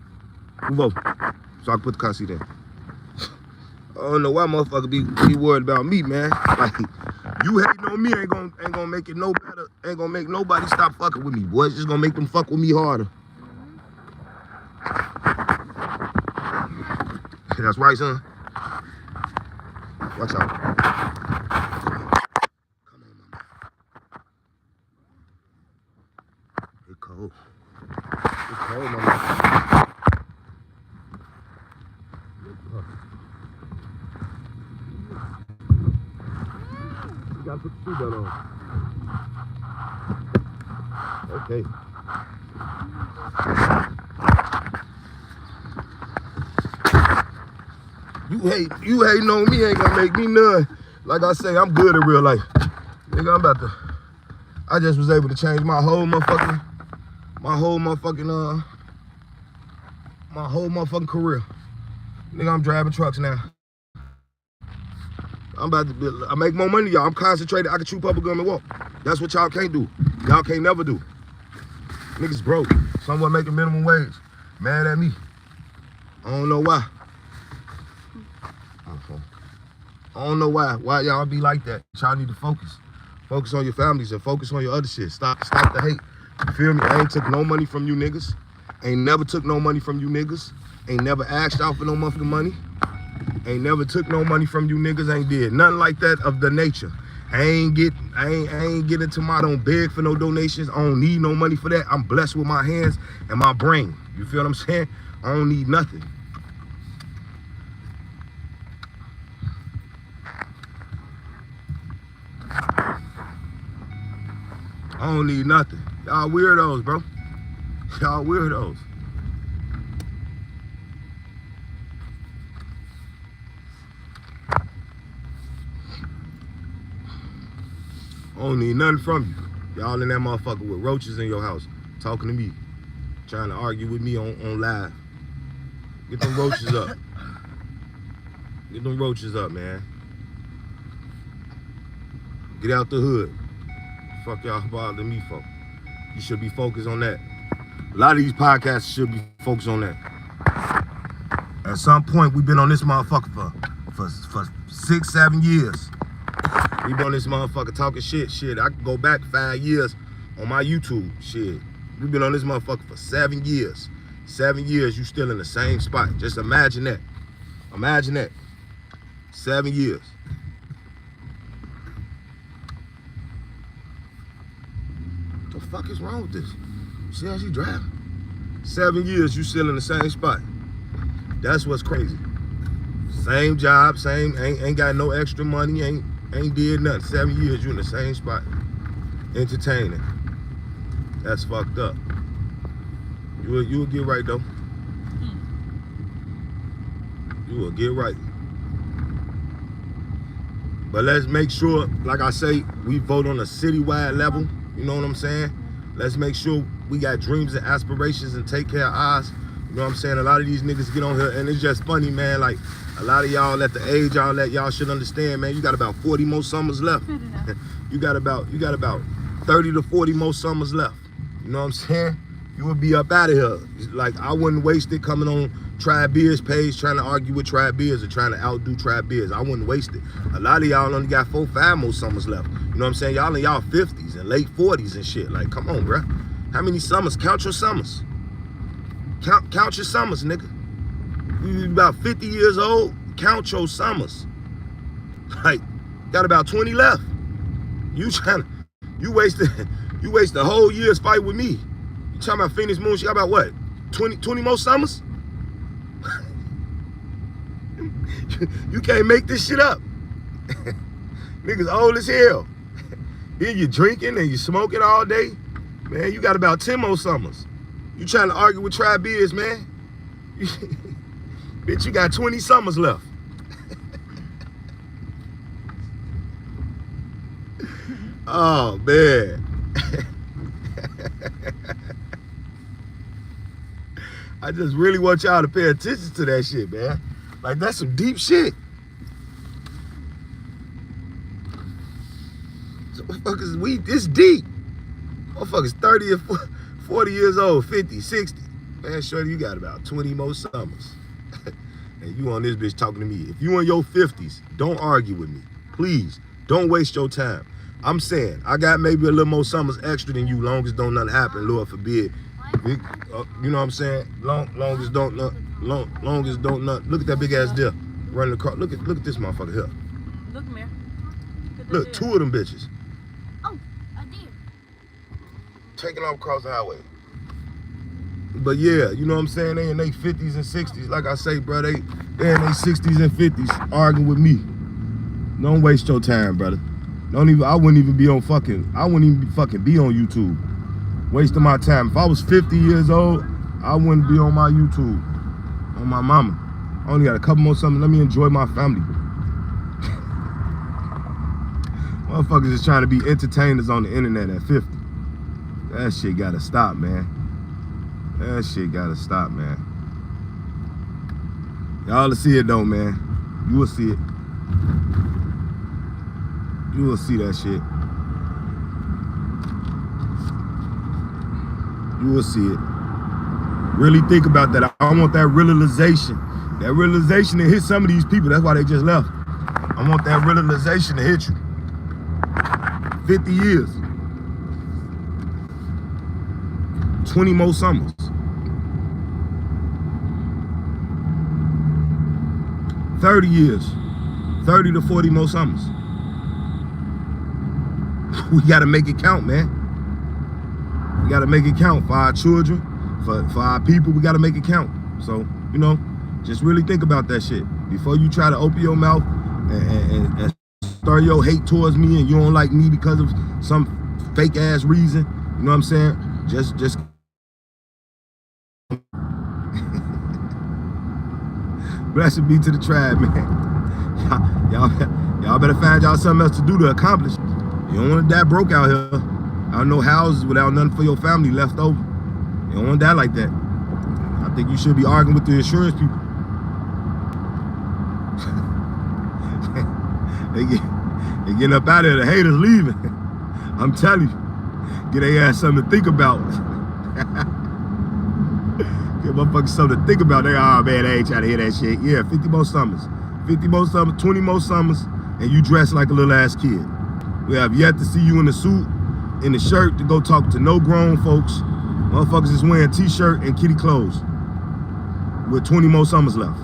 Move over, so I can put the car seat in. I don't know why motherfucker be worried about me, man. Like, you hating on me ain't gonna make it no better. Ain't gonna make nobody stop fucking with me, boy. It's just gonna make them fuck with me harder. That's right, son. Watch out. Come on, mama. It's cold. It's cold, mama. Seatbelt on. Okay. You hating on me ain't gonna make me none. Like I say, I'm good in real life. Nigga, I just was able to change my whole motherfucking career. Nigga, I'm driving trucks now. I make more money, y'all. I'm concentrated. I can chew bubble gum and walk. That's what y'all can't do. Y'all can't never do. Niggas broke. Someone making minimum wage. Mad at me. I don't know why. I don't know why y'all be like that. Y'all need to focus. Focus on your families and focus on your other shit. Stop the hate. You feel me? I ain't took no money from you niggas. Ain't never took no money from you niggas. Ain't never asked out for no motherfucking money. Ain't never took no money from you niggas. Ain't did nothing like that of the nature. I ain't get into I don't beg for no donations. I don't need no money for that. I'm blessed with my hands and my brain. You feel what I'm saying? I don't need nothing. I don't need nothing. Y'all weirdos, bro. Y'all weirdos. I don't need nothing from you. Y'all in that motherfucker with roaches in your house, talking to me, trying to argue with me on live. Get them roaches up. Get them roaches up, man. Get out the hood. Fuck y'all bothering me for. You should be focused on that. A lot of these podcasts should be focused on that. At some point, we've been on this motherfucker for 6-7 years. We been on this motherfucker talking shit. I can go back 5 years on my YouTube. Shit. We've been on this motherfucker for 7 years. 7 years, you still in the same spot. Just imagine that. Imagine that. 7 years. What the fuck is wrong with this? See how she driving? 7 years, you still in the same spot. That's what's crazy. Same job, ain't got no extra money, ain't did nothing. 7 years, you in the same spot. Entertaining. That's fucked up. You will get right though. You will get right. But let's make sure, like I say, we vote on a citywide level. You know what I'm saying? Let's make sure we got dreams and aspirations and take care of ours. You know what I'm saying? A lot of these niggas get on here and it's just funny, man. Like a lot of y'all at the age y'all at, y'all should understand, man. You got about 40 more summers left. You got about 30 to 40 more summers left. You know what I'm saying? You would be up out of here. Like I wouldn't waste it coming on TRIBEBIZ page trying to argue with TRIBEBIZ or trying to outdo TRIBEBIZ. I wouldn't waste it. A lot of y'all only got 4-5 more summers left. You know what I'm saying? Y'all in y'all 50s and late 40s and shit. Like, come on, bruh. How many summers? Count your summers. Count your summers, nigga. You about 50 years old, count your summers. Like, got about 20 left. You wasted a whole year's fight with me. You talking about Phoenix Moon, she got about what? 20 more summers? You can't make this shit up. Niggas old as hell. Then you drinking and you smoking all day. Man, you got about 10 more summers. You trying to argue with TRIBEBIZ, man? Bitch, you got 20 summers left. Oh, man. I just really want y'all to pay attention to that shit, man. Like, that's some deep shit. So motherfuckers, it's deep. Motherfuckers 30 or 40 years old, 50, 60. Man, shorty, you got about 20 more summers. And you on this bitch talking to me. If you in your 50s, don't argue with me. Please, don't waste your time. I'm saying, I got maybe a little more summers extra than you, long as don't nothing happen, Lord forbid. You know what I'm saying? Long as don't nothing. Look at that big ass deer running the car. Look at this motherfucker here. Look, Amir. Look, 2 of them bitches. Oh, a deer. Taking off across the highway. But yeah, you know what I'm saying? They in their 50s and 60s. Like I say, bro, they in their 60s and 50s arguing with me. Don't waste your time, brother. I wouldn't even be on fucking be on YouTube. Wasting my time. If I was 50 years old, I wouldn't be on my YouTube. On my mama. I only got a couple more something. Let me enjoy my family. Motherfuckers is trying to be entertainers on the internet at 50. That shit gotta stop, man. That shit gotta stop, man. Y'all will see it though, man. You will see it. You will see that shit. You will see it. Really think about that. I want that realization. That realization to hit some of these people. That's why they just left. I want that realization to hit you. 50 years. 20 more summers. 30 years. 30 to 40 more summers. We gotta make it count, man. We gotta make it count for our children, for our people. We gotta make it count. So, you know, just really think about that shit before you try to open your mouth and start your hate towards me and you don't like me because of some fake ass reason. You know what I'm saying? Just blessed be to the tribe, man. Y'all better find y'all something else to do to accomplish. You don't want to die broke out here. I don't know houses without nothing for your family left over. You don't want to die like that. I think you should be arguing with the insurance people. they getting up out of there. The haters leaving. I'm telling you. Get their ass something to think about. Give motherfuckers something to think about. They, oh man, they ain't trying to hear that shit. Yeah, 50 more summers. 50 more summers, 20 more summers, and you dress like a little ass kid. We have yet to see you in the suit, in the shirt, to go talk to no grown folks. Motherfuckers is wearing t-shirt and kitty clothes with 20 more summers left.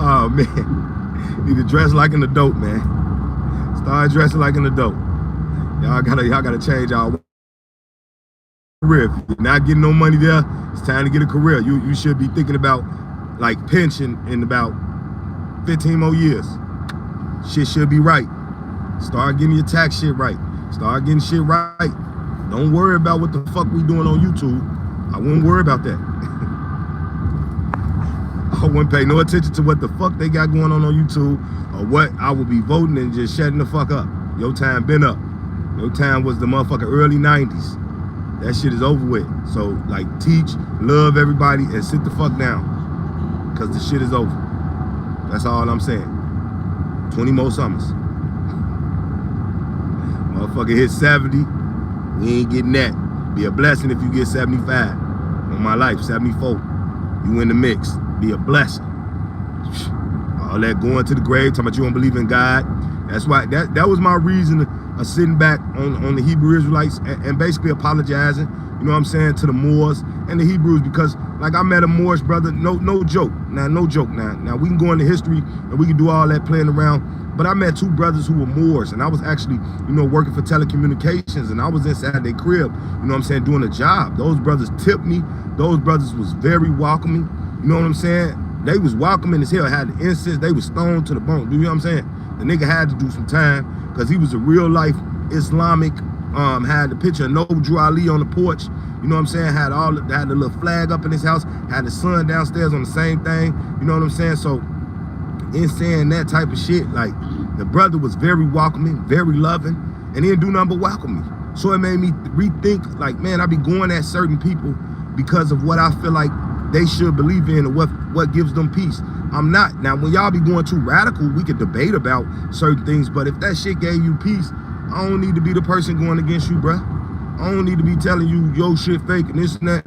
Oh man, need to dress like an adult, man. Start dressing like an adult. Y'all gotta change y'all career. If you're not getting no money there, it's time to get a career. You should be thinking about like pension in about 15 more years. Shit should be right. Start getting your tax shit right. Start getting shit right. Don't worry about what the fuck we doing on YouTube. I wouldn't worry about that. I wouldn't pay no attention to what the fuck they got going on YouTube or what I would be voting and just shutting the fuck up. Your time been up. Your time was the motherfucking early 90s. That shit is over with. So like teach, love everybody, and sit the fuck down. Cause the shit is over. That's all I'm saying. 20 more summers. Motherfucker hit 70. We ain't getting that. Be a blessing if you get 75. On my life, 74. You in the mix. Be a blessing. All that going to the grave, talking about you don't believe in God. That's why that was my reason of sitting back on the Hebrew Israelites and basically apologizing, you know what I'm saying, to the Moors and the Hebrews, because like I met a Moorish brother, no joke. Now we can go into history and we can do all that playing around, but I met two brothers who were Moors, and I was actually, you know, working for telecommunications, and I was inside their crib, you know what I'm saying, doing a job. Those brothers tipped me. Those brothers was very welcoming, you know what I'm saying. They was welcoming as hell, had the incense, they was stoned to the bone, you know what I'm saying. The nigga had to do some time because he was a real life Islamic, had the picture of Noble Drew Ali on the porch, you know what I'm saying, had the little flag up in his house, had the son downstairs on the same thing, you know what I'm saying. So in saying that type of shit, like the brother was very welcoming, very loving, and he didn't do nothing but welcome me. So it made me rethink, like, man, I be going at certain people because of what I feel like they should believe in and what gives them peace. I'm not. Now, when y'all be going too radical, we could debate about certain things, but if that shit gave you peace, I don't need to be the person going against you, bruh. I don't need to be telling you your shit fake and this and that.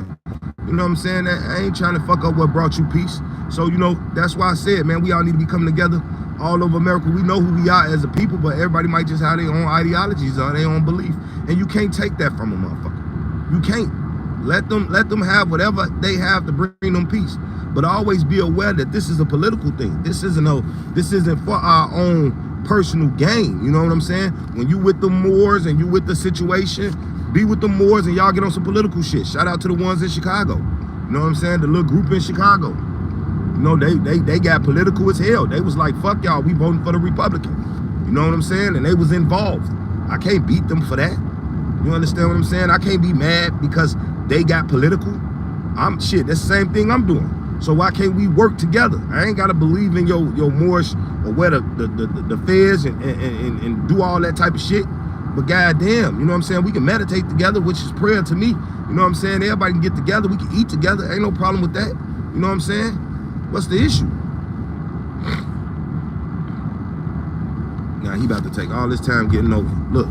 You know what I'm saying? I ain't trying to fuck up what brought you peace. So, you know, that's why I said, man, we all need to be coming together all over America. We know who we are as a people, but everybody might just have their own ideologies or their own belief. And you can't take that from a motherfucker. You can't. Let them have whatever they have to bring them peace. But always be aware that this is a political thing. This isn't for our own personal gain. You know what I'm saying? When you with the Moors and you with the situation, be with the Moors and y'all get on some political shit. Shout out to the ones in Chicago. You know what I'm saying? The little group in Chicago. You know, they got political as hell. They was like, fuck y'all, we voting for the Republican. You know what I'm saying? And they was involved. I can't beat them for that. You understand what I'm saying? I can't be mad because they got political. Shit, that's the same thing I'm doing. So why can't we work together? I ain't gotta believe in your Moorish or wear the fez and do all that type of shit. But goddamn, you know what I'm saying? We can meditate together, which is prayer to me. You know what I'm saying? Everybody can get together. We can eat together. Ain't no problem with that. You know what I'm saying? What's the issue? Now he about to take all this time getting over. Look.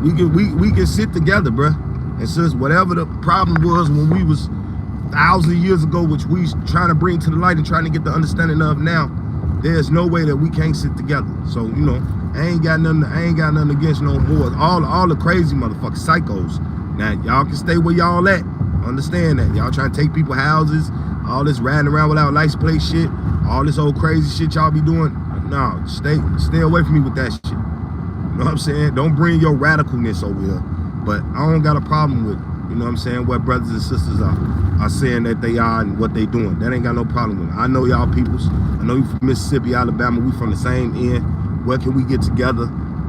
We can sit together, bruh. And since whatever the problem was when we was thousands of years ago, which we trying to bring to the light and trying to get the understanding of now, there's no way that we can't sit together. So, you know, I ain't got nothing against no more. All the crazy motherfuckers, psychos. Now, y'all can stay where y'all at. Understand that. Y'all trying to take people's houses, all this riding around without license plate shit, all this old crazy shit y'all be doing. No, stay away from me with that shit. You know what I'm saying? Don't bring your radicalness over here. But I don't got a problem with, you know what I'm saying, what brothers and sisters are saying that they are and what they doing. That ain't got no problem with it. I know y'all peoples. I know you from Mississippi, Alabama. We from the same end. Where can we get together?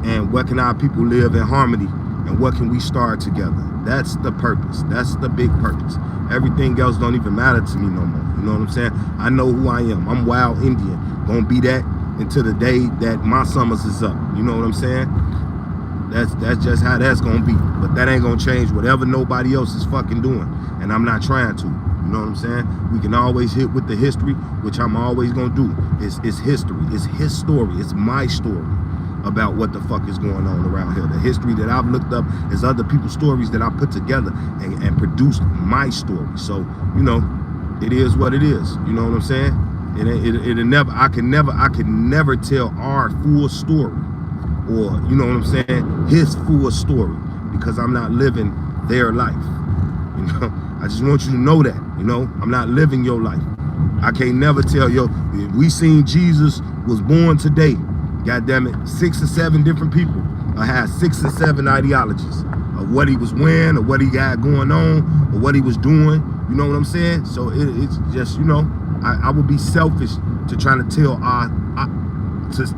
And where can our people live in harmony? And what can we start together? That's the purpose. That's the big purpose. Everything else don't even matter to me no more. You know what I'm saying? I know who I am. I'm wild Indian. Gonna be that until the day that my summers is up. You know what I'm saying? That's just how that's gonna be. But that ain't gonna change whatever nobody else is fucking doing. And I'm not trying to. You know what I'm saying? We can always hit with the history, which I'm always gonna do. It's history. It's his story. It's my story about what the fuck is going on around here. The history that I've looked up is other people's stories that I put together and produced my story. So, you know, it is what it is. You know what I'm saying? I can never tell our full story, or, you know what I'm saying, his full story, because I'm not living their life. You know, I just want you to know that, you know, I'm not living your life. I can't never tell, yo, if we seen Jesus was born today, God damn it, 6 or 7 different people had 6 or 7 ideologies of what he was wearing, or what he got going on, or what he was doing. You know what I'm saying? So it's just, you know, I would be selfish to try to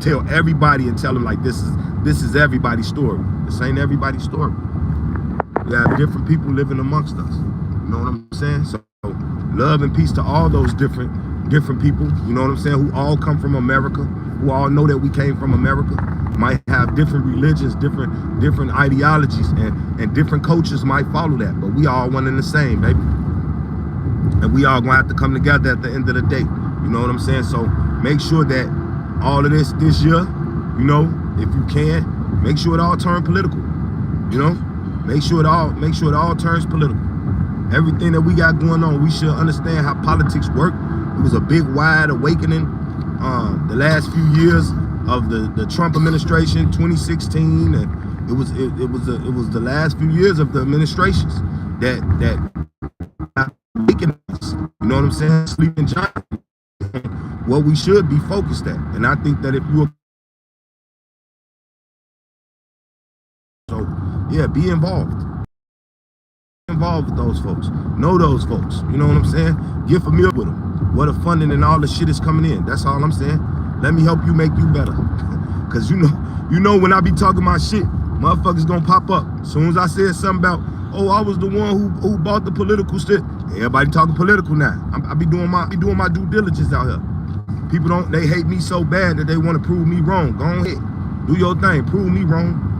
tell everybody and tell them like this is everybody's story. This ain't everybody's story. We have different people living amongst us. You know what I'm saying? So love and peace to all those different people, you know what I'm saying, who all come from America, who all know that we came from America, might have different religions, different ideologies, and different cultures might follow that, but we all one and the same, baby. And we all gonna have to come together at the end of the day. You know what I'm saying? So make sure that all of this year, you know, if you can, make sure it all turn political. You know, make sure it all turns political. Everything that we got going on, we should understand how politics work. It was a big wide awakening the last few years of the Trump administration, 2016, and it was the last few years of the administrations that awakened us. You know what I'm saying? Sleeping giant. What we should be focused at, and I think that if you're be involved. Involved with those folks. Know those folks. You know what I'm saying? Get familiar with them. Where the funding and all the shit is coming in. That's all I'm saying. Let me help you make you better. Cause you know when I be talking my shit, motherfuckers gonna pop up. As soon as I said something about, oh, I was the one who bought the political shit. Everybody talking political now. I be doing my due diligence out here. People they hate me so bad that they want to prove me wrong. Go ahead. Do your thing. Prove me wrong.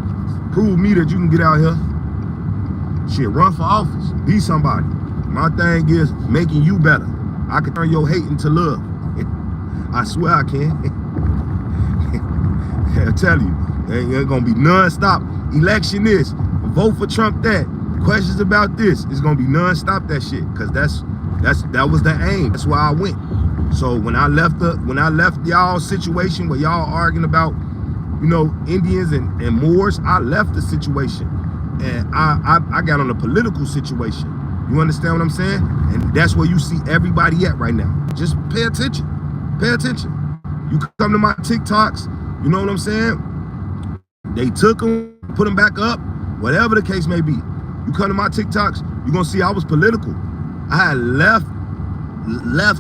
Prove me that you can get out here. Shit, run for office. Be somebody. My thing is making you better. I can turn your hate into love. I swear I can. I tell you, it's gonna be non-stop. Election this, vote for Trump that. Questions about this, it's gonna be non-stop that shit. Cause that was the aim. That's why I went. So when I left y'all situation where y'all arguing about, you know, Indians and Moors, I left the situation. And I got on a political situation. You understand what I'm saying? And that's where you see everybody at right now. Just pay attention. Pay attention. You come to my TikToks, you know what I'm saying? They took them, put them back up, whatever the case may be. You come to my TikToks, You're gonna see I was political. I had left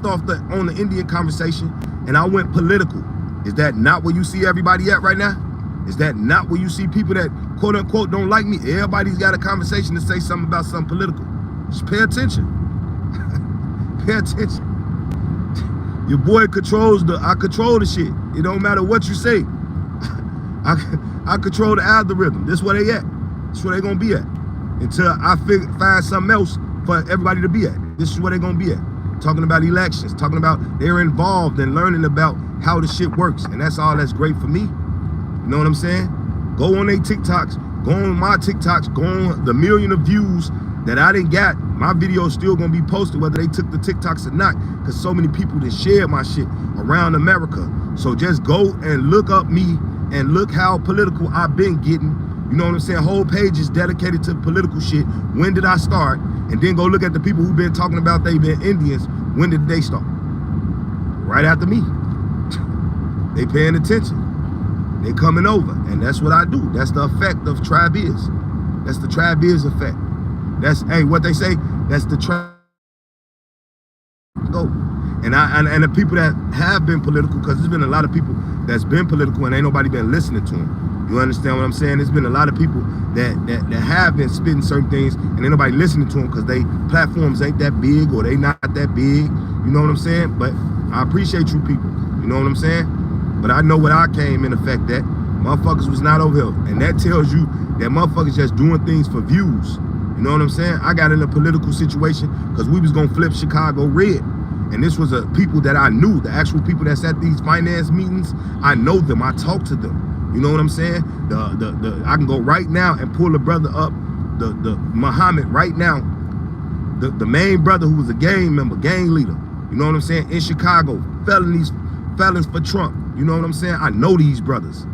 off on the Indian conversation and I went political. Is that not where you see everybody at right now? Is that not where you see people that quote unquote don't like me? Everybody's got a conversation to say something about something political. Just pay attention. Pay attention. Your boy I control the shit. It don't matter what you say. I control the algorithm. This is where they at. This is where they gonna be at. Until I find something else for everybody to be at. This is where they gonna be at. Talking about elections, talking about they're involved and learning about how the shit works. And that's all that's great for me. You know what I'm saying? Go on their TikToks, go on my TikToks, go on the million of views that I didn't got. My video's still gonna be posted whether they took the TikToks or not, because so many people that shared my shit around America. So just go and look up me and look how political I've been getting. You know what I'm saying? Whole page is dedicated to political shit. When did I start? And then go look at the people who've been talking about they been Indians. When did they start? Right after me. They paying attention. They coming over. And that's what I do. That's the effect of TRIBEBIZ. That's the TRIBEBIZ effect. That's, hey, what they say, that's the go. And the people that have been political, because there's been a lot of people that's been political and ain't nobody been listening to them. You understand what I'm saying? There's been a lot of people that have been spitting certain things and ain't nobody listening to them because they platforms ain't that big or they not that big. You know what I'm saying? But I appreciate you people. You know what I'm saying? But I know what I came in effect that motherfuckers was not over here. And that tells you that motherfuckers just doing things for views. You know what I'm saying? I got in a political situation because we was gonna flip Chicago red. And this was people that I knew, the actual people that's at these finance meetings. I know them, I talk to them. You know what I'm saying? I can go right now and pull a brother up, the Muhammad right now, the main brother who was a gang member, gang leader. You know what I'm saying? In Chicago, felons for Trump. You know what I'm saying? I know these brothers.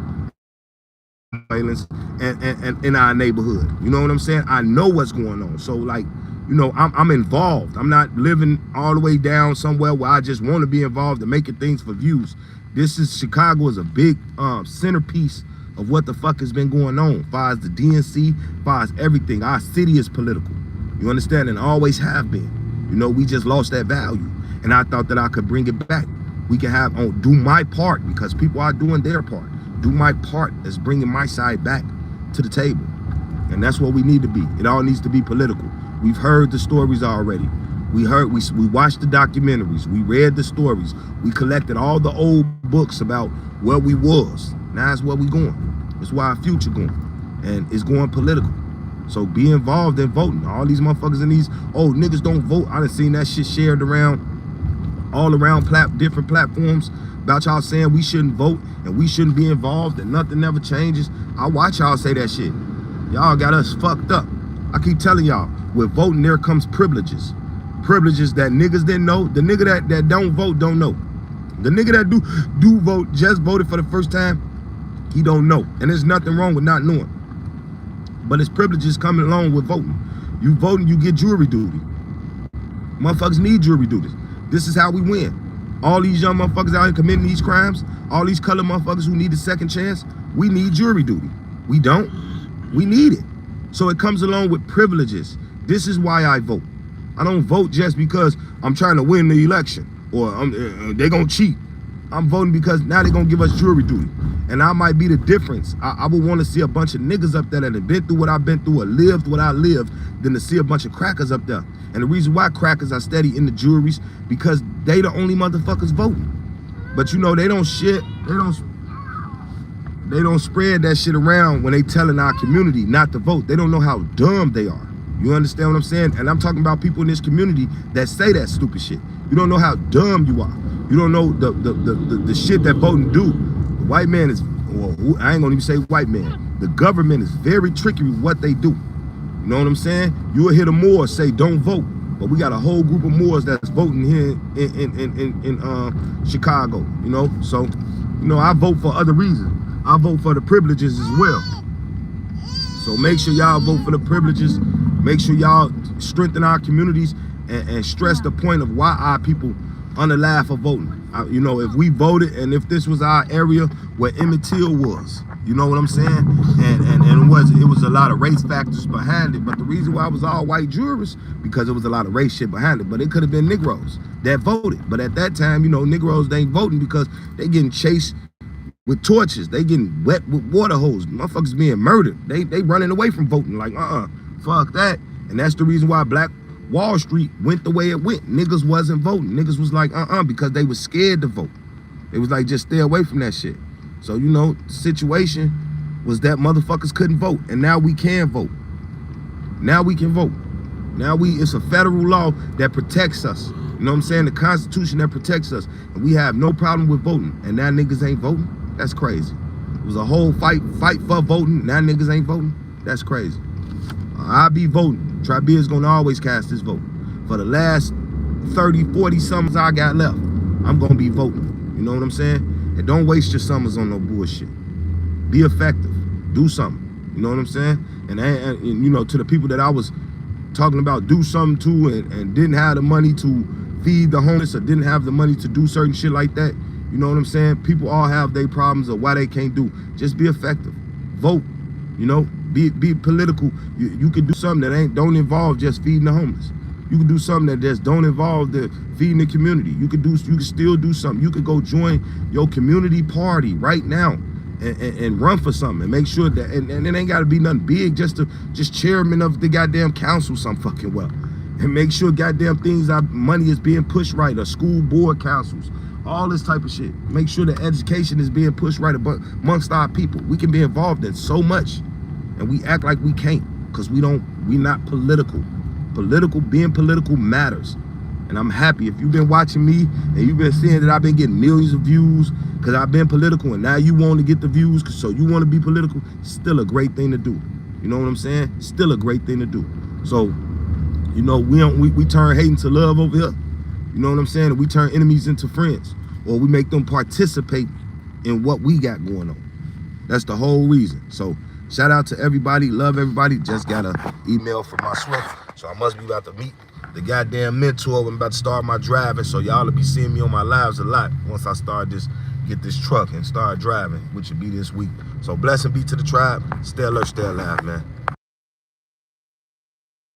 And in our neighborhood. You know what I'm saying? I know what's going on. So like, you know, I'm involved. I'm not living all the way down somewhere where I just want to be involved and making things for views. This is Chicago is a big centerpiece of what the fuck has been going on. As far as the DNC, as far as everything. Our city is political. You understand? And always have been. You know, we just lost that value. And I thought that I could bring it back. We can have, do my part because people are doing their part. Do my part as bringing my side back to the table. And that's what we need to be. It all needs to be political. We've heard the stories already. We watched the documentaries. We read the stories. We collected all the old books about where we was. Now it's where we going. It's where our future going. And it's going political. So be involved in voting. All these motherfuckers and these old niggas don't vote. I done seen that shit shared around, all around different platforms about y'all saying we shouldn't vote and we shouldn't be involved and nothing ever changes. I watch y'all say that shit. Y'all got us fucked up. I keep telling y'all, with voting there comes privileges. Privileges that niggas didn't know. The nigga that don't vote don't know. The nigga that do vote, just voted for the first time, he don't know. And there's nothing wrong with not knowing. But it's privileges coming along with voting. You voting, you get jury duty. Motherfuckers need jury duty. This is how we win. All these young motherfuckers out here committing these crimes, all these colored motherfuckers who need a second chance, we need jury duty. We don't. We need it. So it comes along with privileges. This is why I vote. I don't vote just because I'm trying to win the election or they're gonna cheat. I'm voting because now they're gonna give us jury duty. And I might be the difference. I would want to see a bunch of niggas up there that have been through what I've been through or lived what I lived than to see a bunch of crackers up there. And the reason why crackers are steady in the juries, because they the only motherfuckers voting. But you know, they don't spread that shit around when they telling our community not to vote. They don't know how dumb they are. You understand what I'm saying? And I'm talking about people in this community that say that stupid shit. You don't know how dumb you are. You don't know the shit that voting do. The white man is, well, I ain't gonna even say white man. The government is very tricky with what they do. You know what I'm saying? You will hear the Moors say don't vote. But we got a whole group of Moors that's voting here in Chicago, you know? So, you know, I vote for other reasons. I vote for the privileges as well. So make sure y'all vote for the privileges. Make sure y'all strengthen our communities and stress the point of why our people underlie for voting. You know, if we voted and if this was our area where Emmett Till was, you know what I'm saying? And was a lot of race factors behind it. But the reason why it was all white jurors, because it was a lot of race shit behind it. But it could have been Negroes that voted. But at that time, you know, Negroes, they ain't voting because they getting chased with torches. They getting wet with water hoses. Motherfuckers being murdered. They running away from voting. Like, fuck that. And that's the reason why Black Wall Street went the way it went. Niggas wasn't voting. Niggas was like, because they was scared to vote. They was like, just stay away from that shit. So, you know, the situation was that motherfuckers couldn't vote. And now we can vote. Now we can vote. Now it's a federal law that protects us. You know what I'm saying? The Constitution that protects us. And we have no problem with voting. And now niggas ain't voting? That's crazy. It was a whole fight for voting. Now niggas ain't voting? That's crazy. I'll be voting. TRIBEBIZ gonna always cast this vote. For the last 30, 40 summers I got left, I'm gonna be voting. You know what I'm saying? And don't waste your summers on no bullshit. Be effective. Do something. You know what I'm saying? And you know, to the people that I was talking about do something to and didn't have the money to feed the homeless or didn't have the money to do certain shit like that, you know what I'm saying? People all have their problems of why they can't do. Just be effective. Vote. You know, be political. You can do something that don't involve just feeding the homeless. You can do something that just don't involve the feeding the community. You can still do something. You could go join your community party right now and run for something and make sure that and it ain't gotta be nothing big, just chairman of the goddamn council some fucking well. And make sure goddamn money is being pushed right, or school board councils, all this type of shit. Make sure that education is being pushed right amongst our people. We can be involved in so much and we act like we can't because we not political. Being political matters. And I'm happy if you've been watching me and you've been seeing that I've been getting millions of views because I've been political, and now you want to get the views so you want to be political. Still a great thing to do. You know what I'm saying? Still a great thing to do. So, you know, we turn hate into love over here. You know what I'm saying? We turn enemies into friends, or we make them participate in what we got going on. That's the whole reason. So shout out to everybody. Love everybody. Just got an email from my Swift. So I must be about to meet the goddamn mentor. I'm about to start my driving. So y'all will be seeing me on my lives a lot once I get this truck and start driving, which will be this week. So blessing be to the tribe. Stay alert, stay alive, man.